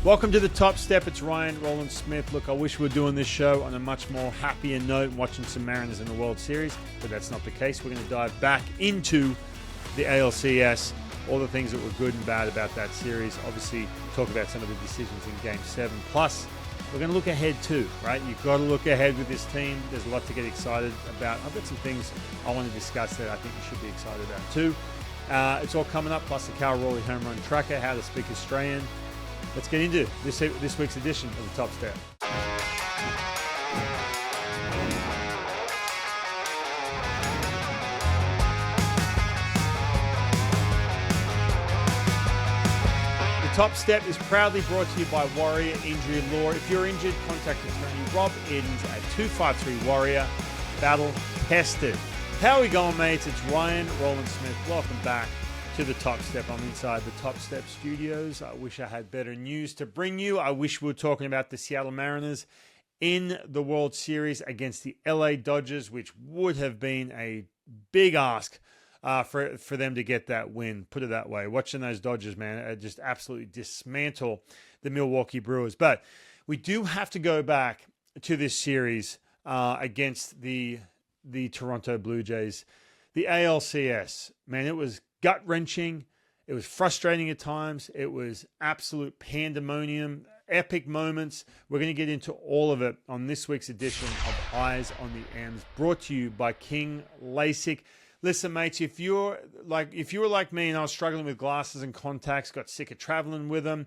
Welcome to the Top Step. It's Ryan, Rowland-Smith. Look, I wish we were doing this show on a much more happier note and watching some Mariners in the World Series, but that's not the case. We're going to dive back into the ALCS, all the things that were good and bad about that series. Obviously, talk about some of the decisions in Game 7. Plus, we're going to look ahead too, right? You've got to look ahead with this team. There's a lot to get excited about. I've got some things I want to discuss that I think you should be excited about too. It's all coming up, plus the Cal Raleigh Home Run Tracker, how to speak Australian. Let's get into this week's edition of the Top Step. The Top Step is proudly brought to you by Warrior Injury Law. If you're injured, contact attorney Rob Edens at 253-WARRIOR. Battle tested. How are we going, mates? It's Ryan Rowland-Smith. Welcome back to the Top Step. I'm inside the Top Step studios. I wish I had better news to bring you. I wish we were talking about the Seattle Mariners in the World Series against the LA Dodgers, which would have been a big ask for them to get that win. Put it that way. Watching those Dodgers, man, just absolutely dismantle the Milwaukee Brewers. But we do have to go back to this series against the Toronto Blue Jays. The ALCS, man, it was gut-wrenching. It was frustrating at times. It was absolute pandemonium, epic moments. We're going to get into all of it on this week's edition of Eyes on the M's, brought to you by King LASIK. Listen, mates, if you were like me and I was struggling with glasses and contacts, got sick of traveling with them,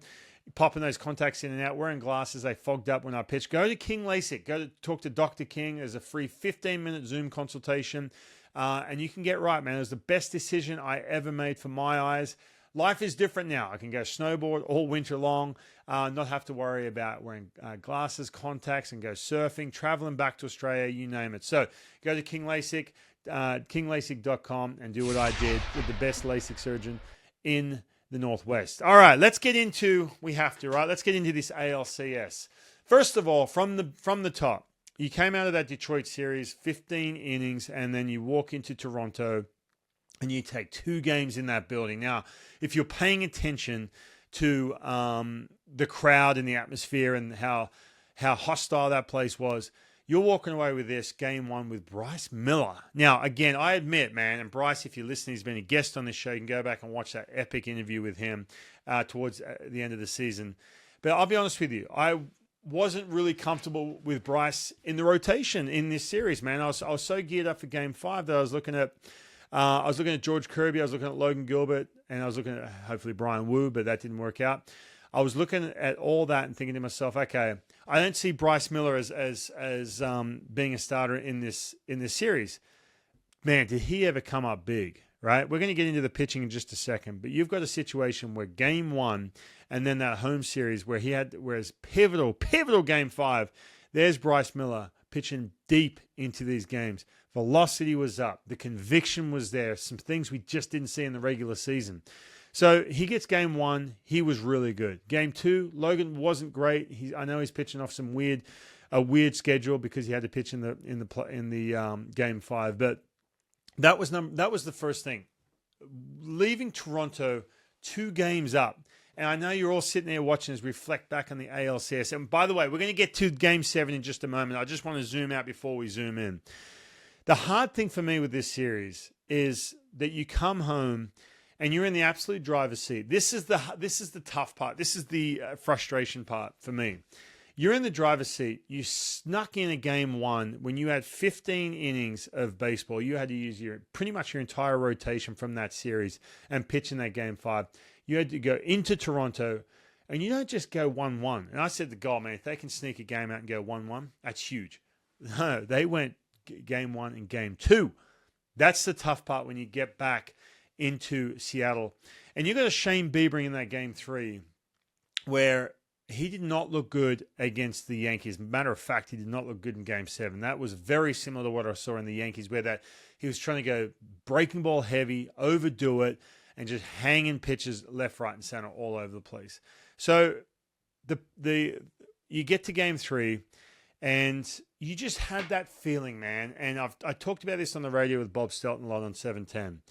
popping those contacts in and out, wearing glasses, they fogged up when I pitched, go to King LASIK. Go to talk to Dr. King. There's a free 15-minute Zoom consultation. And you can get right, man. It was the best decision I ever made for my eyes. Life is different now. I can go snowboard all winter long, not have to worry about wearing glasses, contacts, and go surfing, traveling back to Australia, you name it. So go to King LASIK, kinglasik.com, and do what I did with the best LASIK surgeon in the Northwest. All right, let's get into, let's get into this ALCS. First of all, from the top. You came out of that Detroit series, 15 innings, and then you walk into Toronto and you take 2 games in that building. Now, if you're paying attention to the crowd and the atmosphere and how hostile that place was, you're walking away with this Game 1 with Bryce Miller. Now, again, I admit, man, and Bryce, if you're listening, he's been a guest on this show. You can go back and watch that epic interview with him towards the end of the season. But I'll be honest with you, I wasn't really comfortable with Bryce in the rotation in this series, man. I was so geared up for Game 5 that I was looking at George Kirby, I was looking at Logan Gilbert, and I was looking at hopefully Brian Wu, but that didn't work out. I was looking at all that and thinking to myself, okay, I don't see Bryce Miller as being a starter in this series. Man, did he ever come up big? Right? We're going to get into the pitching in just a second, but you've got a situation where Game 1 and then that home series where whereas pivotal Game 5, there's Bryce Miller pitching deep into these games. Velocity was up. The conviction was there. Some things we just didn't see in the regular season. So he gets Game 1. He was really good. Game 2, Logan wasn't great. I know he's pitching off a weird schedule because he had to pitch in the Game 5, but that was the first thing. Leaving Toronto 2 games up. And I know you're all sitting there watching as we reflect back on the ALCS. And by the way, we're going to get to Game 7 in just a moment. I just want to zoom out before we zoom in. The hard thing for me with this series is that you come home and you're in the absolute driver's seat. This is the tough part. This is the frustration part for me. You're in the driver's seat. You snuck in a Game 1 when you had 15 innings of baseball. You had to use pretty much your entire rotation from that series and pitch in that Game 5. You had to go into Toronto, and you don't just go 1-1. And I said to God, man, if they can sneak a game out and go 1-1, that's huge. No, they went Game 1 and Game 2. That's the tough part when you get back into Seattle. And you got a Shane Bieber in that Game 3 where he did not look good against the Yankees. Matter of fact, he did not look good in Game 7. That was very similar to what I saw in the Yankees, where he was trying to go breaking ball heavy, overdo it, and just hanging pitches left, right, and center all over the place. So you get to Game 3, and you just had that feeling, man. And I talked about this on the radio with Bob Stelton a lot on 710.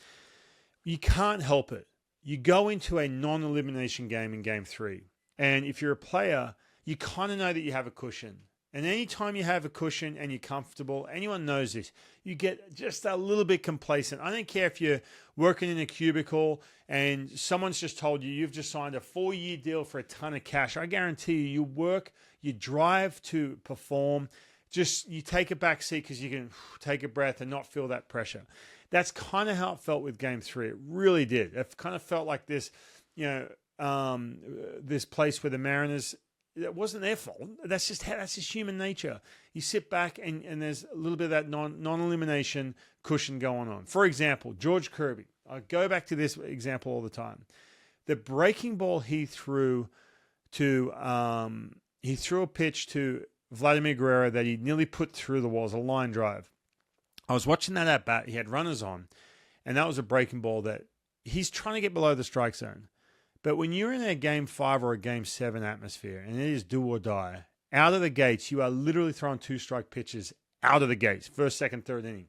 You can't help it. You go into a non-elimination game in Game 3. And if you're a player, you kind of know that you have a cushion. And anytime you have a cushion and you're comfortable, anyone knows this, you get just a little bit complacent. I don't care if you're working in a cubicle and someone's just told you you've just signed a 4-year deal for a ton of cash. I guarantee you work, you drive to perform, just you take a back seat because you can take a breath and not feel that pressure. That's kind of how it felt with Game 3. It really did. It kind of felt like this, this place where the Mariners, it wasn't their fault. That's just human nature. You sit back and there's a little bit of that non-elimination cushion going on. For example, George Kirby. I go back to this example all the time. The breaking ball he threw a pitch to Vladimir Guerrero that he nearly put through the walls, a line drive. I was watching that at bat. He had runners on, and that was a breaking ball that he's trying to get below the strike zone. But when you're in a Game 5 or a Game 7 atmosphere, and it is do or die, out of the gates, you are literally throwing 2-strike pitches out of the gates, first, second, third inning.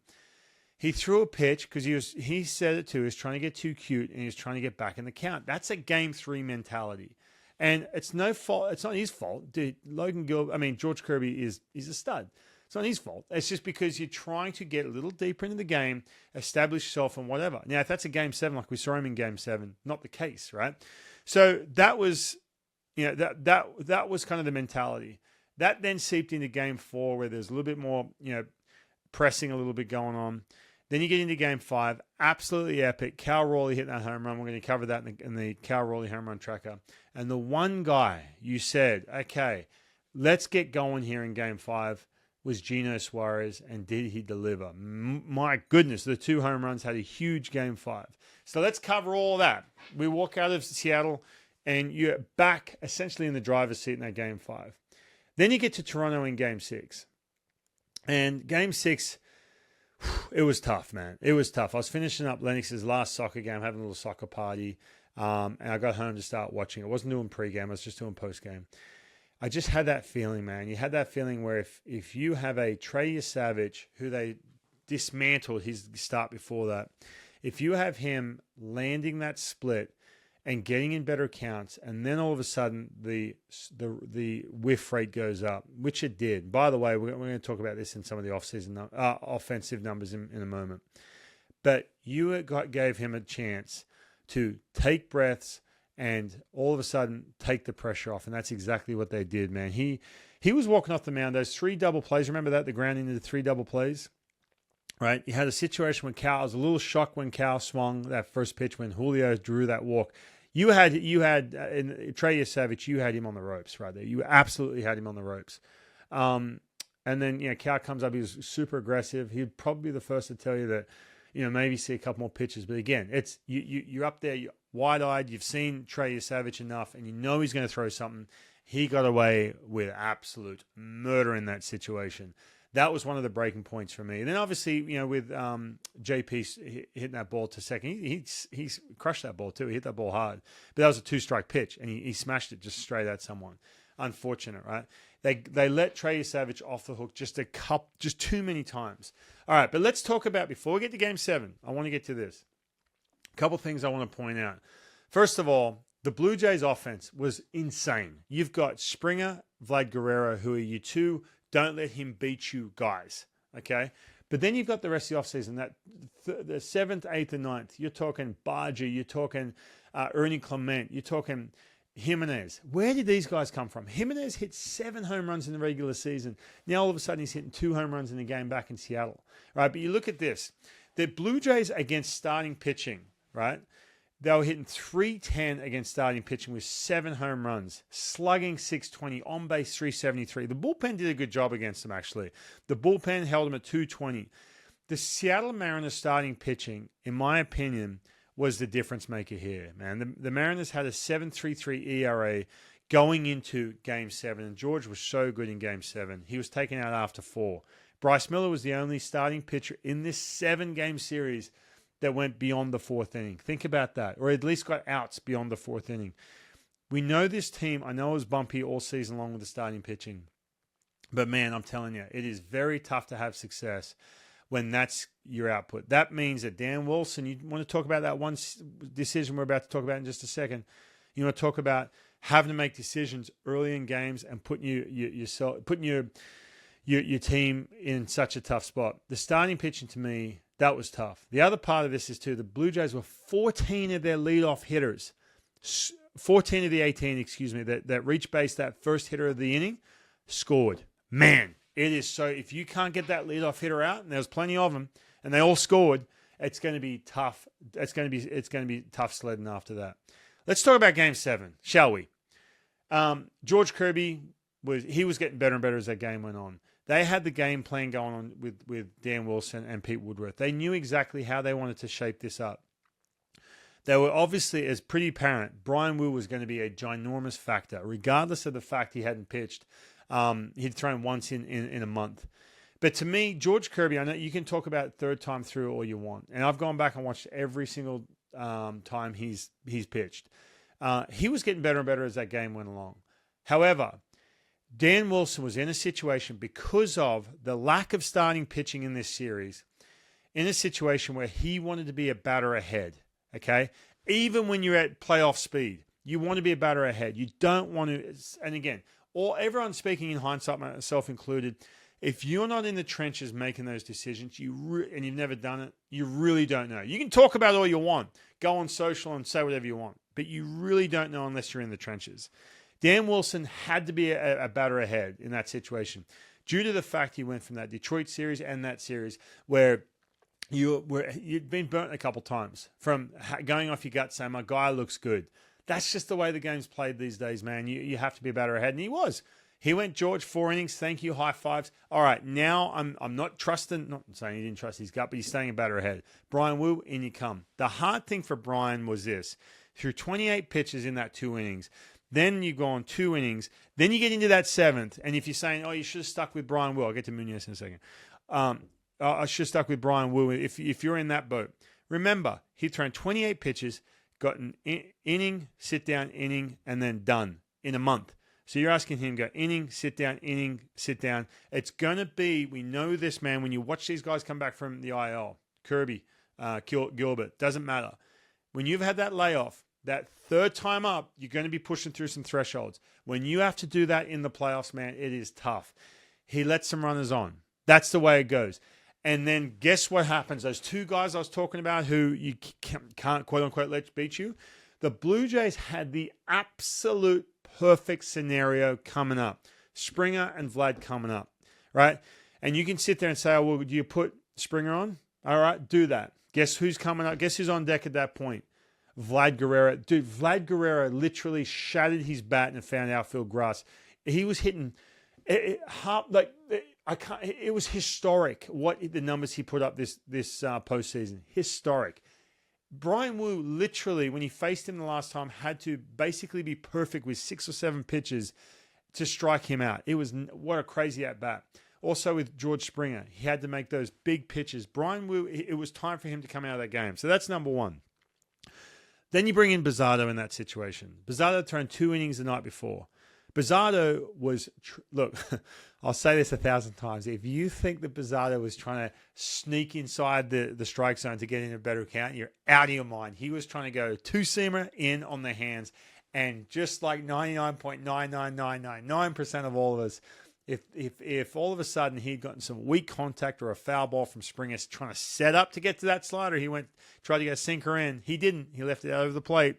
He threw a pitch because he said it too. He was trying to get too cute, and he was trying to get back in the count. That's a Game 3 mentality. And it's no fault. It's not his fault. Dude, George Kirby he's a stud. It's not his fault. It's just because you're trying to get a little deeper into the game, establish yourself and whatever. Now, if that's a Game 7, like we saw him in Game 7, not the case, right? So that was, that was kind of the mentality. That then seeped into Game 4 where there's a little bit more, pressing a little bit going on. Then you get into Game 5, absolutely epic. Cal Raleigh hitting that home run. We're going to cover that in the Cal Raleigh home run tracker. And the one guy you said, okay, let's get going here in Game 5 was Gino Suarez, and did he deliver? My goodness, the 2 home runs had a huge Game 5. So let's cover all that. We walk out of Seattle, and you're back essentially in the driver's seat in that Game 5. Then you get to Toronto in Game 6. And Game 6, it was tough, man. It was tough. I was finishing up Lennox's last soccer game, having a little soccer party, and I got home to start watching. I wasn't doing pregame. I was just doing postgame. I just had that feeling, man. You had that feeling where if you have a Trey Savage, who they dismantled his start before that, if you have him landing that split and getting in better counts, and then all of a sudden the whiff rate goes up, which it did. By the way, we're going to talk about this in some of the offseason offensive numbers in a moment. But you gave him a chance to take breaths and all of a sudden take the pressure off, and that's exactly what they did, man. He was walking off the mound. Those 3 double plays, remember that? The ground into the 3 double plays, right? You had a situation when Cal, I was a little shocked when Cal swung that first pitch when Julio drew that walk. You had in Trey Savage, you had him on the ropes right there. You absolutely had him on the ropes. And then, Cal comes up, he was super aggressive. He'd probably be the first to tell you that, maybe see a couple more pitches. But again, it's you're up there, you're wide-eyed. You've seen Trey Savage enough, and you know he's going to throw something. He got away with absolute murder in that situation. That was one of the breaking points for me. And then obviously, with JP hitting that ball to second, he crushed that ball too. He hit that ball hard. But that was a 2-strike pitch, and he smashed it just straight at someone. Unfortunate, right? They let Trey Savage off the hook just too many times. All right, but let's talk about, before we get to Game 7, I want to get to this. A couple things I want to point out. First of all, the Blue Jays offense was insane. You've got Springer, Vlad Guerrero, who are you two, don't let him beat you guys, okay? But then you've got the rest of the offseason, that the 7th, 8th, and 9th. You're talking Barger, you're talking Ernie Clement, you're talking Jimenez. Where did these guys come from? Jimenez hit 7 home runs in the regular season. Now all of a sudden he's hitting 2 home runs in the game back in Seattle, right? But you look at this. The Blue Jays against starting pitching, right? They were hitting .310 against starting pitching with 7 home runs, slugging .620, on base .373. The bullpen did a good job against them, actually. The bullpen held them at .220. The Seattle Mariners starting pitching, in my opinion, was the difference maker here, man. The Mariners had a 7.33 ERA going into Game 7, and George was so good in Game 7. He was taken out after 4. Bryce Miller was the only starting pitcher in this 7-game series that went beyond the 4th inning. Think about that, or at least got outs beyond the 4th inning. We know this team, I know it was bumpy all season long with the starting pitching, but man, I'm telling you, it is very tough to have success when that's your output. That means that Dan Wilson, you want to talk about that one decision we're about to talk about in just a second. You want to talk about having to make decisions early in games and putting your team in such a tough spot. The starting pitching, to me, that was tough. The other part of this is, too, the Blue Jays were 14 of their leadoff hitters, 14 of the 18, that reached base, that first hitter of the inning, scored. Man, it is so, if you can't get that leadoff hitter out, and there's plenty of them, and they all scored, it's going to be tough. It's going to be tough sledding after that. Let's talk about Game 7, shall we? George Kirby was getting better and better as that game went on. They had the game plan going on with Dan Wilson and Pete Woodworth. They knew exactly how they wanted to shape this up. They were obviously, as pretty apparent, Brian Wu was going to be a ginormous factor, regardless of the fact he hadn't pitched. He'd thrown once in a month. But to me, George Kirby, I know you can talk about third time through all you want. And I've gone back and watched every single time he's pitched. He was getting better and better as that game went along. However, Dan Wilson was in a situation, because of the lack of starting pitching in this series, in a situation where he wanted to be a batter ahead, okay? Even when you're at playoff speed, you want to be a batter ahead. You don't want to, and again, everyone's speaking in hindsight, myself included, if you're not in the trenches making those decisions, and you've never done it, you really don't know. You can talk about it all you want, go on social and say whatever you want, but you really don't know unless you're in the trenches. Dan Wilson had to be a batter ahead in that situation due to the fact he went from that Detroit series and that series where you'd been burnt a couple times from going off your gut saying, my guy looks good. That's just the way the game's played these days, man. You have to be a batter ahead, and he was. He went, George, 4 innings, thank you, high fives. All right, now I'm not trusting, not saying he didn't trust his gut, but he's staying a batter ahead. Brian Wu, in you come. The hard thing for Brian was this. Through 28 pitches in that 2 innings, then you go on 2 innings. Then you get into that 7th. And if you're saying, you should have stuck with Brian Wu. I'll get to Munoz in a second. I should have stuck with Brian Wu if you're in that boat. Remember, he'd thrown 28 pitches, got an inning, sit down, inning, and then done in a month. So you're asking him, go inning, sit down, inning, sit down. It's going to be, we know this, man, when you watch these guys come back from the IL, Kirby, Gilbert, doesn't matter. When you've had that layoff, that third time up, you're going to be pushing through some thresholds. When you have to do that in the playoffs, man, it is tough. He lets some runners on. That's the way it goes. And then guess what happens? Those 2 guys I was talking about who you can't quote-unquote let beat you, the Blue Jays had the absolute perfect scenario coming up. Springer and Vlad coming up, right? And you can sit there and say, well, do you put Springer on? All right, do that. Guess who's coming up? Guess who's on deck at that point? Vlad Guerrero. Dude, Vlad Guerrero literally shattered his bat and found outfield grass. He was hitting it was historic what the numbers he put up this postseason. Historic. Brian Wu literally, when he faced him the last time, had to basically be perfect with 6 or 7 pitches to strike him out. It was, what a crazy at-bat. Also with George Springer, he had to make those big pitches. Brian Wu, it was time for him to come out of that game. So that's number 1. Then you bring in Bizzardo in that situation. Bizzardo turned 2 innings the night before. Bizzardo was, look, I'll say this 1,000 times. If you think that Bizzardo was trying to sneak inside the strike zone to get in a better count, you're out of your mind. He was trying to go 2-seamer in on the hands. And just like 99.99999% of all of us, if all of a sudden he'd gotten some weak contact or a foul ball from Springer trying to set up to get to that slider, he tried to get a sinker in. He didn't. He left it out over the plate,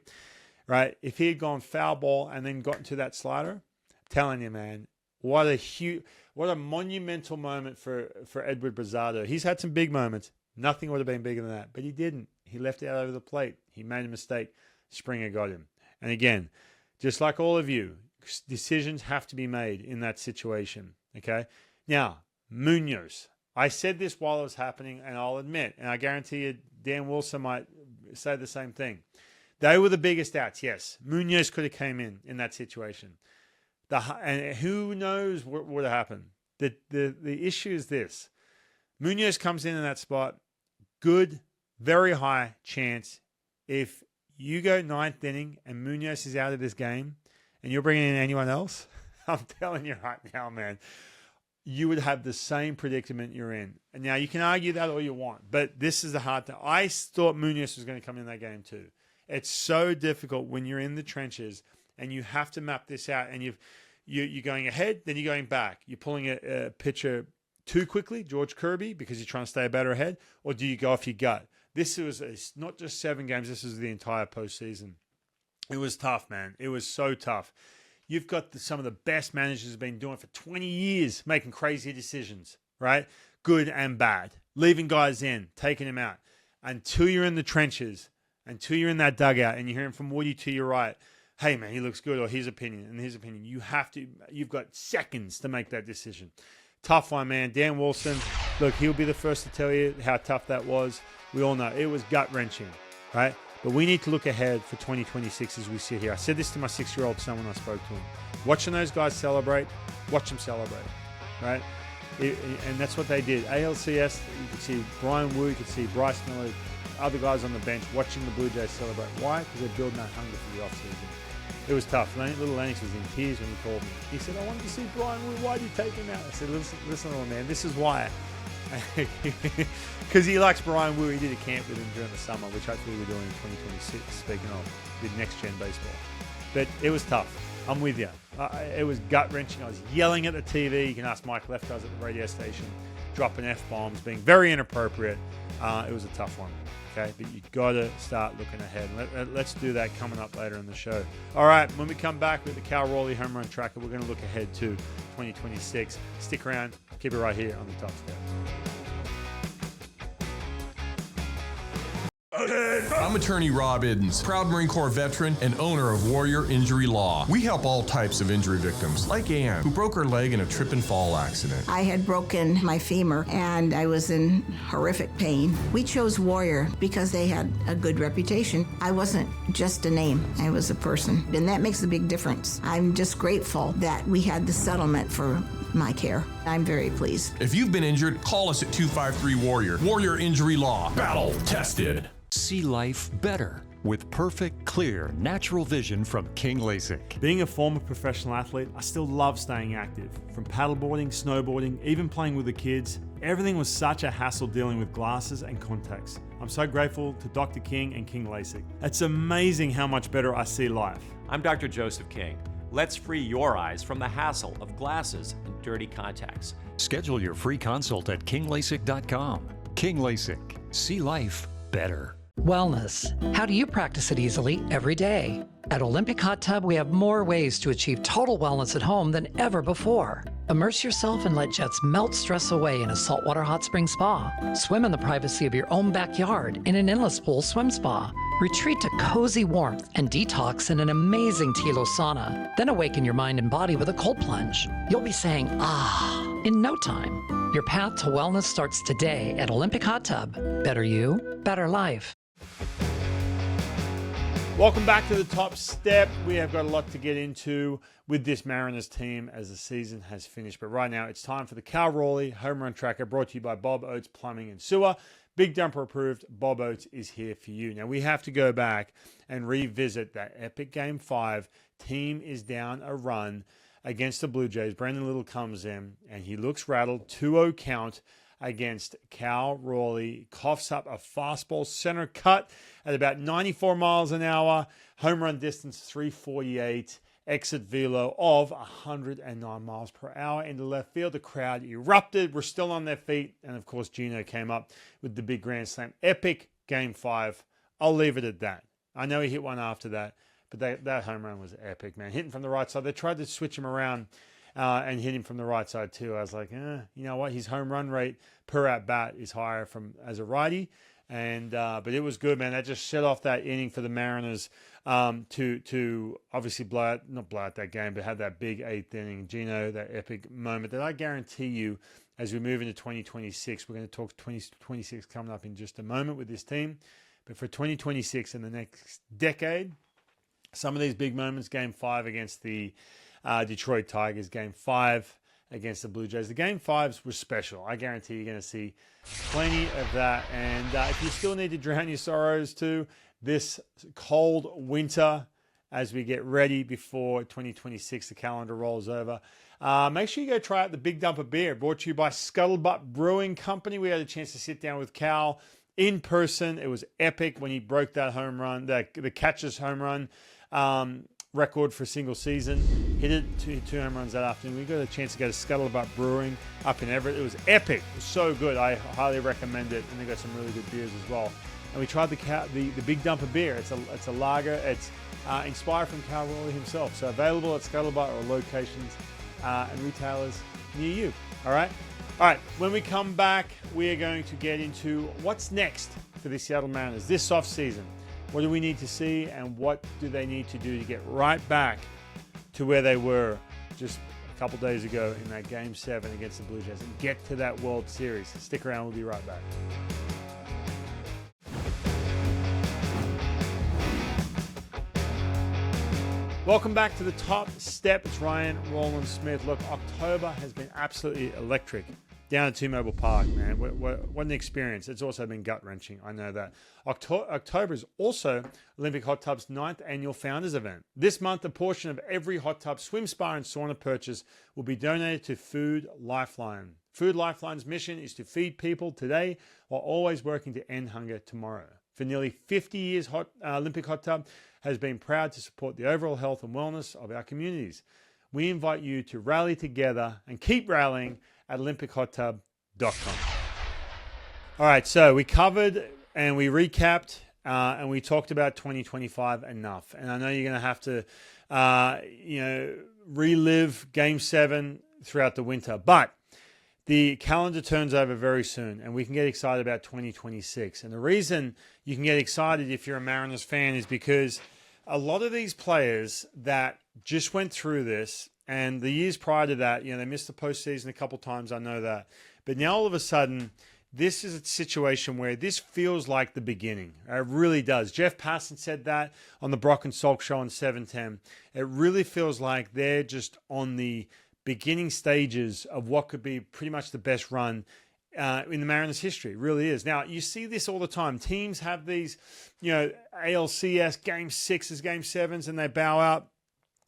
right? If he had gone foul ball and then gotten to that slider, I'm telling you, man, what a monumental moment for Edward Bizzardo. He's had some big moments. Nothing would have been bigger than that, but he didn't. He left it out over the plate. He made a mistake. Springer got him. And again, just like all of you, decisions have to be made in that situation, okay? Now, Munoz. I said this while it was happening, and I'll admit, and I guarantee you Dan Wilson might say the same thing. They were the biggest outs, yes. Munoz could have came in that situation. And who knows what would have happened. The issue is this. Munoz comes in that spot. Good, very high chance. If you go 9th inning and Munoz is out of this game, and you're bringing in anyone else, I'm telling you right now, man, you would have the same predicament you're in. And now you can argue that all you want, but this is the hard thing. I thought Munoz was going to come in that game too. It's so difficult when you're in the trenches and you have to map this out. And you're going ahead, then you're going back. You're pulling a pitcher too quickly, George Kirby, because you're trying to stay a batter ahead, or do you go off your gut? This was not just 7 games. This was the entire postseason. It was tough, man. It was so tough. You've got some of the best managers have been doing it for 20 years, making crazy decisions, right? Good and bad. Leaving guys in, taking them out. Until you're in the trenches, until you're in that dugout and you're hearing from Woody to your right, hey, man, he looks good, or his opinion, and his opinion. You've got seconds to make that decision. Tough one, man. Dan Wilson, look, he'll be the first to tell you how tough that was. We all know it was gut-wrenching, right? But we need to look ahead for 2026 as we sit here. I said this to my 6-year-old son when I spoke to him. Watching those guys celebrate, watch them celebrate, right? And that's what they did. ALCS, you could see Brian Wu, you could see Bryce Miller, other guys on the bench watching the Blue Jays celebrate. Why? Because they're building that hunger for the offseason. It was tough. Little Lennox was in tears when he called me. He said, I wanted to see Brian Wu. Why did you take him out? I said, listen, little man, this is why. Because he likes Brian Wu. He did a camp with him during the summer, which hopefully we're doing in 2026, speaking of, with next-gen baseball. But it was tough. I'm with you. It was gut-wrenching. I was yelling at the TV. You can ask Mike Left, I was at the radio station, dropping F-bombs, being very inappropriate. It was a tough one. Okay, but you got to start looking ahead. Let's do that coming up later in the show. All right, when we come back with the Cal Raleigh Home Run Tracker, we're going to look ahead to 2026. Stick around. Keep it right here on the Top Step. I'm attorney Rob Iddens, proud Marine Corps veteran and owner of Warrior Injury Law. We help all types of injury victims, like Ann, who broke her leg in a trip and fall accident. I had broken my femur and I was in horrific pain. We chose Warrior because they had a good reputation. I wasn't just a name, I was a person, and that makes a big difference. I'm just grateful that we had the settlement for my care. I'm very pleased. If you've been injured, call us at 253-WARRIOR. Warrior Injury Law. Battle tested. See life better with perfect, clear, natural vision from King LASIK. Being a former professional athlete, I still love staying active. From paddleboarding, snowboarding, even playing with the kids, everything was such a hassle dealing with glasses and contacts. I'm so grateful to Dr. King and King LASIK. It's amazing how much better I see life. I'm Dr. Joseph King. Let's free your eyes from the hassle of glasses and dirty contacts. Schedule your free consult at kinglasik.com. King LASIK. See life better. Wellness. How do you practice it easily every day? At Olympic Hot Tub, we have more ways to achieve total wellness at home than ever before. Immerse yourself and let jets melt stress away in a saltwater hot spring spa. Swim in the privacy of your own backyard in an endless pool swim spa. Retreat to cozy warmth and detox in an amazing Tilo sauna. Then awaken your mind and body with a cold plunge. You'll be saying, ah, in no time. Your path to wellness starts today at Olympic Hot Tub. Better you, better life. Welcome back to the Top Step. We have got a lot to get into with this Mariners team as the season has finished. But right now, it's time for the Cal Raleigh Home Run Tracker, brought to you by Bob Oates Plumbing and Sewer. Big Dumper approved. Bob Oates is here for you. Now, we have to go back and revisit that epic Game 5. Team is down a run against the Blue Jays. Brandon Little comes in, and he looks rattled. 2-0 count against Cal Raleigh. Coughs up a fastball center cut at about 94 miles an hour. Home run distance 348. Exit velo of 109 miles per hour into left field. The crowd erupted. We're still on their feet. And of course, Gino came up with the big grand slam. Epic Game 5. I'll leave it at that. I know he hit one after that, but that home run was epic, man. Hitting from the right side. They tried to switch him around and hit him from the right side too. I was like, you know what? His home run rate per at bat is higher as a righty, and but it was good, man. That just set off that inning for the Mariners to obviously not blow out that game, but have that big 8th inning. Gino, that epic moment that I guarantee you, as we move into 2026, we're going to talk 2026 coming up in just a moment with this team, but for 2026 and the next decade, some of these big moments, Game 5 against the Detroit Tigers, Game 5 against the Blue Jays. The Game 5s were special. I guarantee you're going to see plenty of that. And if you still need to drown your sorrows too, this cold winter as we get ready before 2026, the calendar rolls over, make sure you go try out the Big Dumper beer, brought to you by Scuttlebutt Brewing Company. We had a chance to sit down with Cal in person. It was epic when he broke that home run, the catcher's home run. record for a single season. Hit it two home runs that afternoon. We got a chance to go to Scuttlebutt Brewing up in Everett. It was epic. It was so good. I highly recommend it. And they got some really good beers as well. And we tried the Big Dumper beer. It's a lager. It's inspired from Cal Raleigh himself. So available at Scuttlebutt or locations and retailers near you. All right. When we come back, we are going to get into what's next for the Seattle Mariners this offseason. What do we need to see, and what do they need to do to get right back to where they were just a couple days ago in that Game 7 against the Blue Jays and get to that World Series? Stick around. We'll be right back. Welcome back to the Top Step. It's Ryan Rowland-Smith. Look, October has been absolutely electric down at T-Mobile Park, man. What an experience. It's also been gut-wrenching. I know that. October is also Olympic Hot Tub's 9th annual Founders Event. This month, a portion of every hot tub, swim spa, and sauna purchase will be donated to Food Lifeline. Food Lifeline's mission is to feed people today while always working to end hunger tomorrow. For nearly 50 years, Olympic Hot Tub has been proud to support the overall health and wellness of our communities. We invite you to rally together and keep rallying at olympichottub.com. All right, so we covered and we recapped and we talked about 2025 enough. And I know you're going to have to, relive Game 7 throughout the winter. But the calendar turns over very soon, and we can get excited about 2026. And the reason you can get excited if you're a Mariners fan is because a lot of these players that just went through this, and the years prior to that, they missed the postseason a couple times, I know that. But now all of a sudden, this is a situation where this feels like the beginning. It really does. Jeff Passan said that on the Brock and Salk show on 710. It really feels like they're just on the beginning stages of what could be pretty much the best run in the Mariners' history. It really is. Now, you see this all the time. Teams have these, ALCS Game 6s, Game 7s, and they bow out.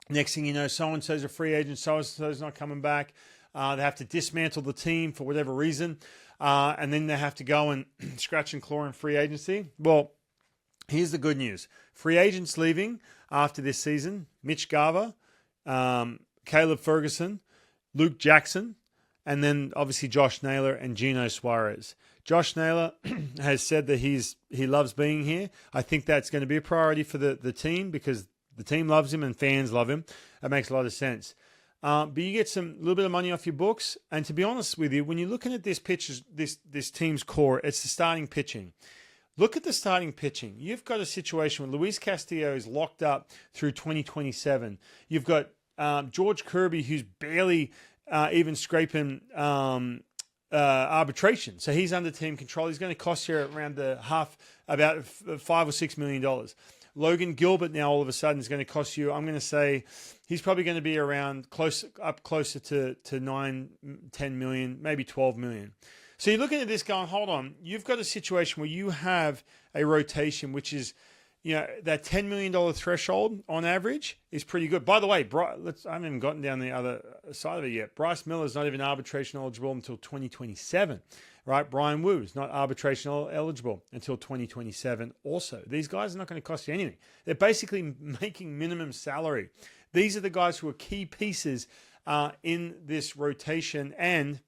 Next thing you know, so-and-so's a free agent, so-and-so's not coming back. They have to dismantle the team for whatever reason, and then they have to go and scratch and claw in free agency. Well, here's the good news. Free agents leaving after this season: Mitch Garver, Caleb Ferguson, Luke Jackson, and then obviously Josh Naylor and Gino Suarez. Josh Naylor has said that he loves being here. I think that's going to be a priority for the team because the team loves him and fans love him. That makes a lot of sense. But you get some little bit of money off your books. And to be honest with you, when you're looking at this team's core, it's the starting pitching. Look at the starting pitching. You've got a situation where Luis Castillo is locked up through 2027. You've got George Kirby, who's barely even scraping arbitration. So he's under team control. He's going to cost you around about $5 or $6 million. Logan Gilbert now all of a sudden is going to cost you, I'm going to say, he's probably going to be around closer to 9, 10 million, maybe 12 million. So you're looking at this going, hold on, you've got a situation where you have a rotation which is, that $10 million threshold on average is pretty good. By the way, I haven't even gotten down the other side of it yet. Bryce Miller's not even arbitration eligible until 2027, right? Brian Wu is not arbitration eligible until 2027 also. These guys are not going to cost you anything. They're basically making minimum salary. These are the guys who are key pieces in this rotation and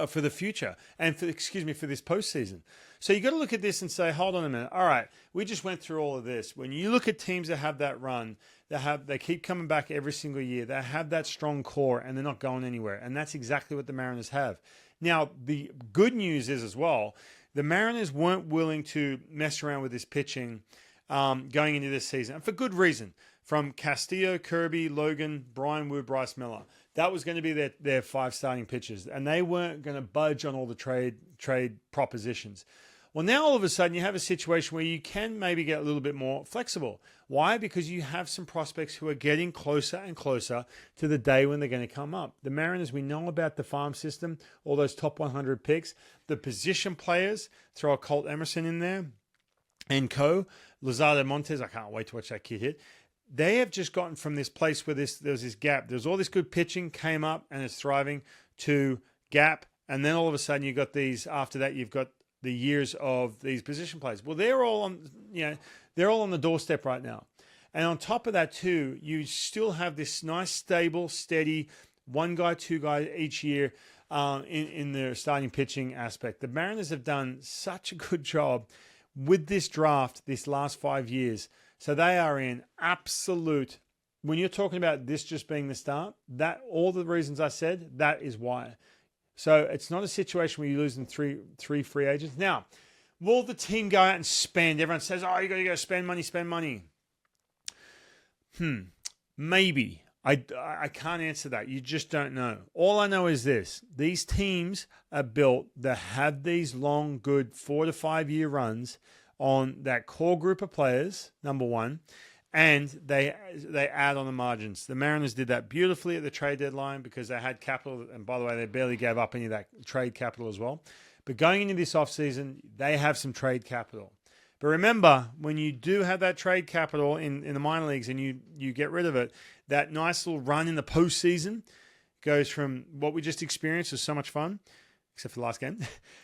for the future and for this postseason. So you got to look at this and say, hold on a minute. All right, we just went through all of this. When you look at teams that have that run, they keep coming back every single year. They have that strong core and they're not going anywhere. And that's exactly what the Mariners have. Now, the good news is as well, the Mariners weren't willing to mess around with this pitching going into this season. And for good reason. From Castillo, Kirby, Logan, Brian Wu, Bryce Miller. That was going to be their 5 starting pitchers. And they weren't going to budge on all the trade propositions. Well, now all of a sudden you have a situation where you can maybe get a little bit more flexible. Why? Because you have some prospects who are getting closer and closer to the day when they're going to come up. The Mariners, we know about the farm system, all those top 100 picks. The position players, throw a Colt Emerson in there, and Luzardo Montes, I can't wait to watch that kid hit. They have just gotten from this place where there was this gap. There's all this good pitching, came up and is thriving, to gap. And then all of a sudden you got these, after that you've got the years of these position players. Well, they're all on the doorstep right now. And on top of that too, you still have this nice, stable, steady, one guy, two guys each year in their starting pitching aspect. The Mariners have done such a good job with this draft this last 5 years. So they are in absolute, when you're talking about this just being the start, that all the reasons I said, that is why. So it's not a situation where you're losing three free agents. Now, will the team go out and spend? Everyone says, oh, you got to go spend money. Maybe. I can't answer that. You just don't know. All I know is this. These teams are built that have these long, good 4 to 5 year runs on that core group of players, number one, and they add on the margins. The Mariners did that beautifully at the trade deadline because they had capital, and by the way, they barely gave up any of that trade capital as well. But going into this offseason, they have some trade capital. But remember, when you do have that trade capital in the minor leagues and you get rid of it, that nice little run in the postseason goes from what we just experienced was so much fun, except for the last game,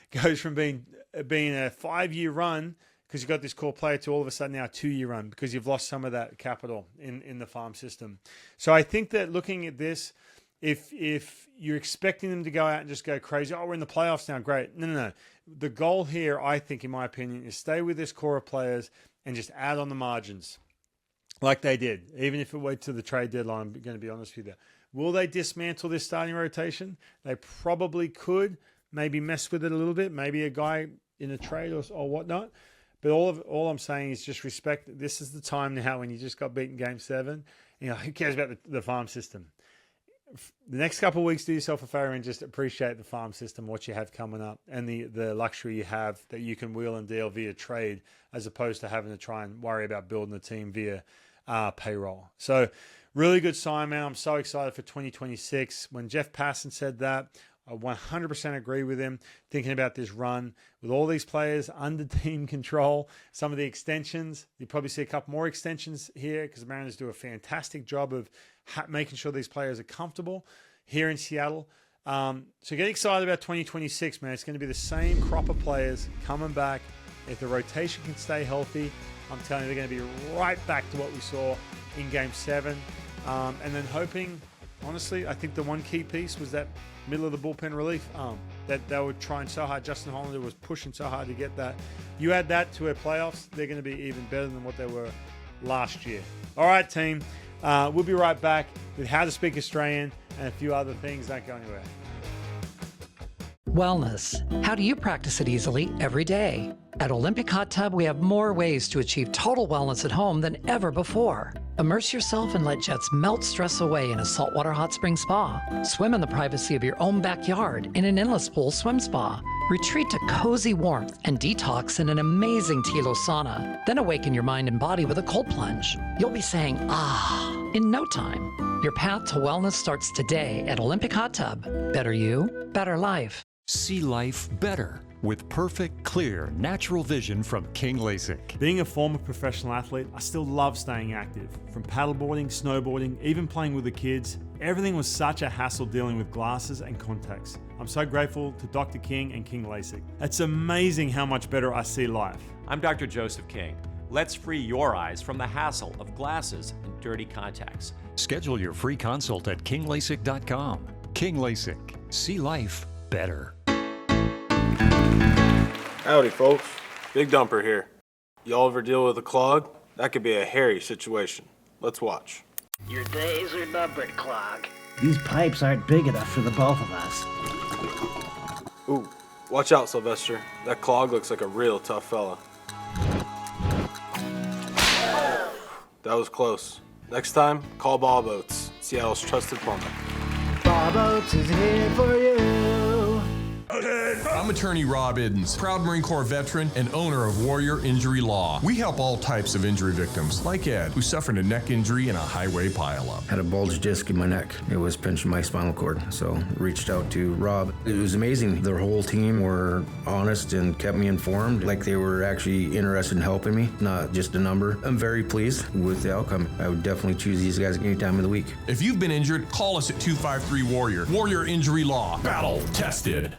goes from being a 5-year run because you've got this core player to all of a sudden now a 2-year run because you've lost some of that capital in the farm system. So I think that looking at this, if you're expecting them to go out and just go crazy, oh, we're in the playoffs now, great. No. The goal here, I think, in my opinion, is stay with this core of players and just add on the margins like they did, even if it wait to the trade deadline. I'm going to be honest with you. Will they dismantle this starting rotation? They probably could, maybe mess with it a little bit, maybe a guy in a trade or whatnot. But all I'm saying is just respect. This is the time now when you just got beaten Game 7. You know, who cares about the farm system? The next couple of weeks, do yourself a favor and just appreciate the farm system, what you have coming up, and the luxury you have that you can wheel and deal via trade as opposed to having to try and worry about building a team via payroll. So really good sign, man. I'm so excited for 2026. When Jeff Passan said that, I 100% agree with him, thinking about this run with all these players under team control, some of the extensions. You probably see a couple more extensions here because the Mariners do a fantastic job of making sure these players are comfortable here in Seattle. So get excited about 2026, man. It's going to be the same crop of players coming back. If the rotation can stay healthy, I'm telling you, they're going to be right back to what we saw in Game 7. And then hoping, honestly, I think the one key piece was that middle of the bullpen relief that they were trying so hard. Justin Hollander was pushing so hard to get that. You add that to our playoffs, they're going to be even better than what they were last year. All right, team. We'll be right back with How to Speak Australian and a few other things. Don't go anywhere. Wellness. How do you practice it easily every day? At Olympic Hot Tub, we have more ways to achieve total wellness at home than ever before. Immerse yourself and let jets melt stress away in a saltwater hot spring spa. Swim in the privacy of your own backyard in an endless pool swim spa. Retreat to cozy warmth and detox in an amazing Tilo sauna. Then awaken your mind and body with a cold plunge. You'll be saying, ah, in no time. Your path to wellness starts today at Olympic Hot Tub. Better you, better life. See life better with perfect, clear, natural vision from King LASIK. Being a former professional athlete, I still love staying active. From paddleboarding, snowboarding, even playing with the kids, everything was such a hassle dealing with glasses and contacts. I'm so grateful to Dr. King and King LASIK. It's amazing how much better I see life. I'm Dr. Joseph King. Let's free your eyes from the hassle of glasses and dirty contacts. Schedule your free consult at kinglasik.com. King LASIK. See life better. Howdy, folks. Big Dumper here. Y'all ever deal with a clog? That could be a hairy situation. Let's watch. Your days are numbered, Clog. These pipes aren't big enough for the both of us. Ooh, watch out, Sylvester. That clog looks like a real tough fella. That was close. Next time, call Ball Boats, Seattle's trusted plumber. Ball Boats is here for you. I'm attorney Rob Iddens, proud Marine Corps veteran and owner of Warrior Injury Law. We help all types of injury victims, like Ed, who suffered a neck injury in a highway pileup. Had a bulge disc in my neck. It was pinching my spinal cord, so reached out to Rob. It was amazing. Their whole team were honest and kept me informed, like they were actually interested in helping me, not just a number. I'm very pleased with the outcome. I would definitely choose these guys any time of the week. If you've been injured, call us at 253-WARRIOR. Warrior Injury Law. Battle tested.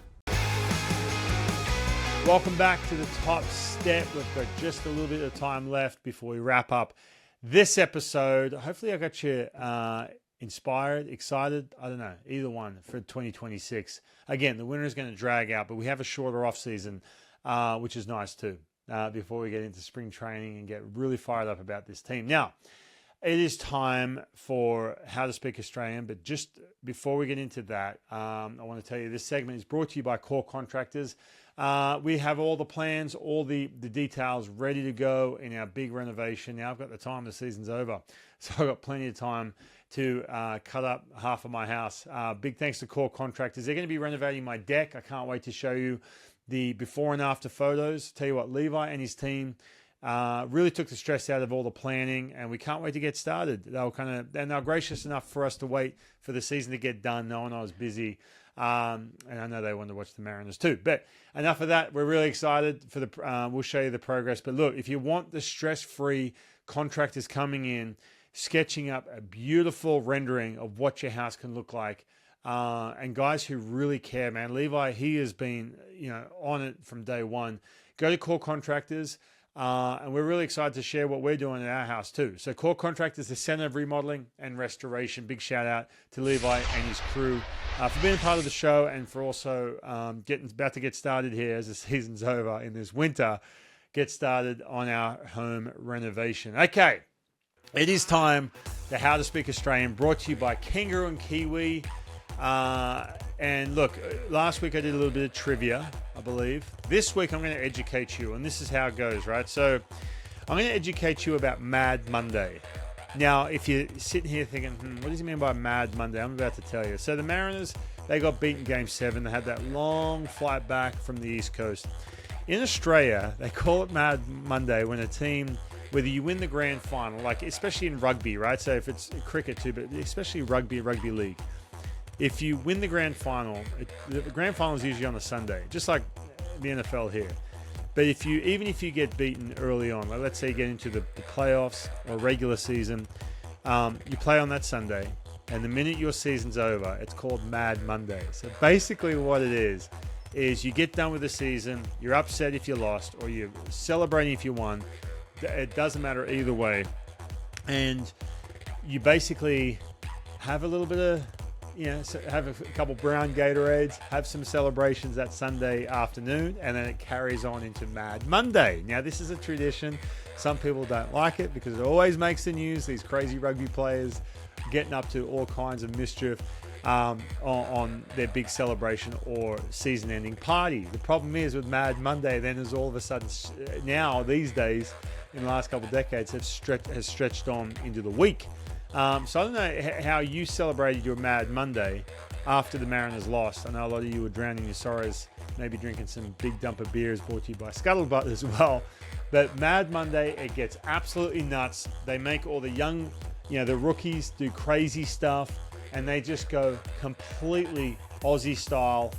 Welcome back to the Top Step. We've got just a little bit of time left before we wrap up this episode. Hopefully I got you inspired, excited. I don't know, either one for 2026. Again, the winter is going to drag out, but we have a shorter off season, which is nice too, before we get into spring training and get really fired up about this team. Now, it is time for How to Speak Australian, but just before we get into that, I want to tell you this segment is brought to you by Core Contractors. We have all the plans, all the details ready to go in our big renovation. Now I've got the time, the season's over, so I've got plenty of time to cut up half of my house. Big thanks to Core Contractors. They're going to be renovating my deck. I can't wait to show you the before and after photos. Tell you what, Levi and his team really took the stress out of all the planning, and we can't wait to get started. They're gracious enough for us to wait for the season to get done, knowing I was busy. And I know they wanted to watch the Mariners too. But enough of that. We're really excited for we'll show you the progress. But look, if you want the stress-free contractors coming in, sketching up a beautiful rendering of what your house can look like, and guys who really care, man. Levi, he has been on it from day one. Go to Core Contractors. And we're really excited to share what we're doing in our house too. So Core Contractors, the center of remodeling and restoration. Big shout out to Levi and his crew for being a part of the show, and for also about to get started here as the season's over in this winter. Get started on our home renovation. Okay, it is time for How to Speak Australian, brought to you by Kangaroo and Kiwi. And look, last week I did a little bit of trivia, I believe. This week I'm going to educate you, and this is how it goes, right? So I'm going to educate you about Mad Monday. Now, if you're sitting here thinking, what does he mean by Mad Monday? I'm about to tell you. So the Mariners, they got beaten Game 7. They had that long flight back from the East Coast. In Australia, they call it Mad Monday when a team, whether you win the grand final, like especially in rugby, right? So if it's cricket too, but especially rugby league. If you win the grand final, the grand final is usually on a Sunday, just like the NFL here. But even if you get beaten early on, like let's say you get into the playoffs or regular season, you play on that Sunday, and the minute your season's over, it's called Mad Monday. So basically what it is you get done with the season, you're upset if you lost, or you're celebrating if you won. It doesn't matter either way. And you basically have a little bit of, have a couple brown Gatorades, have some celebrations that Sunday afternoon, and then it carries on into Mad Monday. Now, this is a tradition. Some people don't like it because it always makes the news, these crazy rugby players getting up to all kinds of mischief on their big celebration or season-ending party. The problem is with Mad Monday, then is all of a sudden, now, these days, in the last couple of decades, has stretched on into the week. So I don't know how you celebrated your Mad Monday after the Mariners lost. I know a lot of you were drowning your sorrows, maybe drinking some big dumper beers brought to you by Scuttlebutt as well. But Mad Monday, it gets absolutely nuts. They make all the young, the rookies do crazy stuff, and they just go completely Aussie style,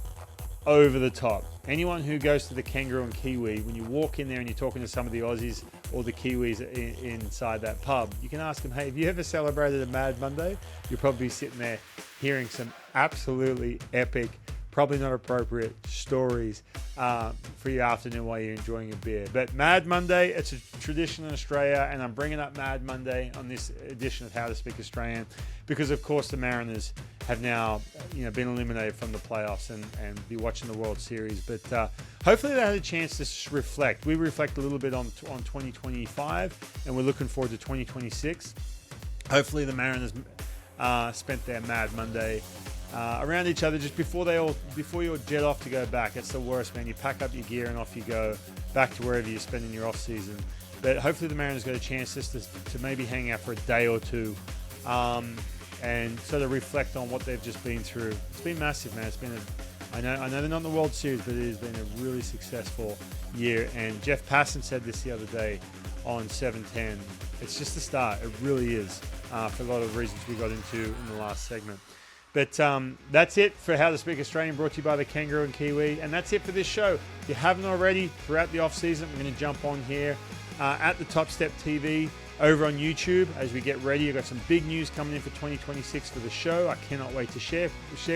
over the top. Anyone who goes to the Kangaroo and Kiwi, when you walk in there and you're talking to some of the Aussies or the Kiwis inside that pub, you can ask them, hey, have you ever celebrated a Mad Monday? You'll probably be sitting there hearing some absolutely epic, probably not appropriate stories for your afternoon while you're enjoying a beer. But Mad Monday, it's a tradition in Australia, and I'm bringing up Mad Monday on this edition of How to Speak Australian because, of course, the Mariners have now been eliminated from the playoffs and be watching the World Series. But hopefully they had a chance to reflect. We reflect a little bit on 2025, and we're looking forward to 2026. Hopefully the Mariners spent their Mad Monday around each other just before you all jet off to go back. It's the worst, man. You pack up your gear and off you go back to wherever you're spending your off season. But hopefully the Mariners got a chance just to maybe hang out for a day or two and sort of reflect on what they've just been through. It's been massive, man. It's been I know they're not in the World Series, but it has been a really successful year. And Jeff Passan said this the other day on 710. It's just the start. It really is, for a lot of reasons we got into in the last segment. But that's it for How to Speak Australian, brought to you by the Kangaroo and Kiwi. And that's it for this show. If you haven't already, throughout the off-season, we're going to jump on here at the Top Step TV over on YouTube as we get ready. I've got some big news coming in for 2026 for the show. I cannot wait to share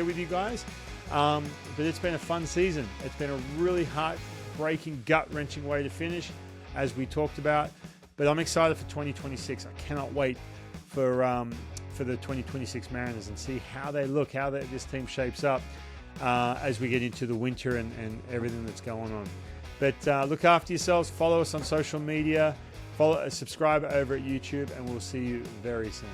with you guys. But it's been a fun season. It's been a really heart-breaking, gut-wrenching way to finish, as we talked about. But I'm excited for 2026. I cannot wait for the 2026 Mariners and see how they look, how this team shapes up as we get into the winter and everything that's going on. But look after yourselves. Follow us on social media. Subscribe over at YouTube, and we'll see you very soon.